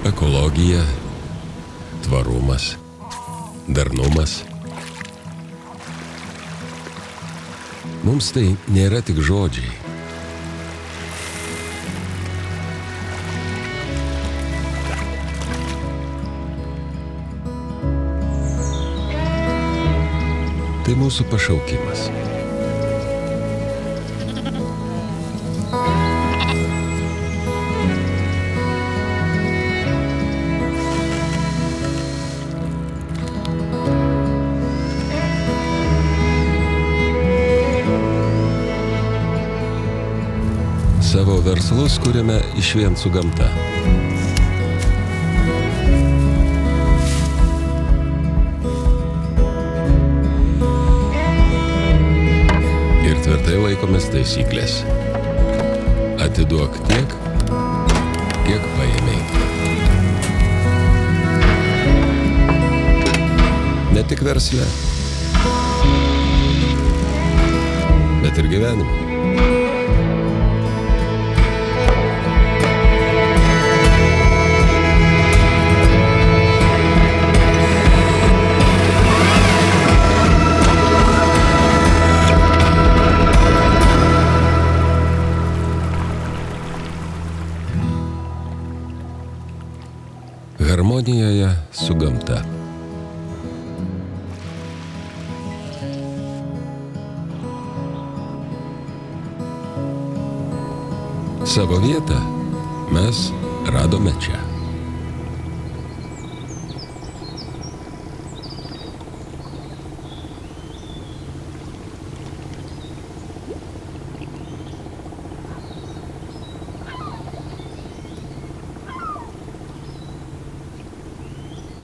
Ekologija, tvarumas, darnumas. Mums tai nėra tik žodžiai. Tai mūsų pašaukimas. Savo verslus kuriame išvien su gamta. Ir tvirtai laikomės taisyklės. Atiduok tiek, kiek paėmei. Ne tik versle, bet ir gyvenime. Harmonijoje su gamta. Savo vietą mes radome čia.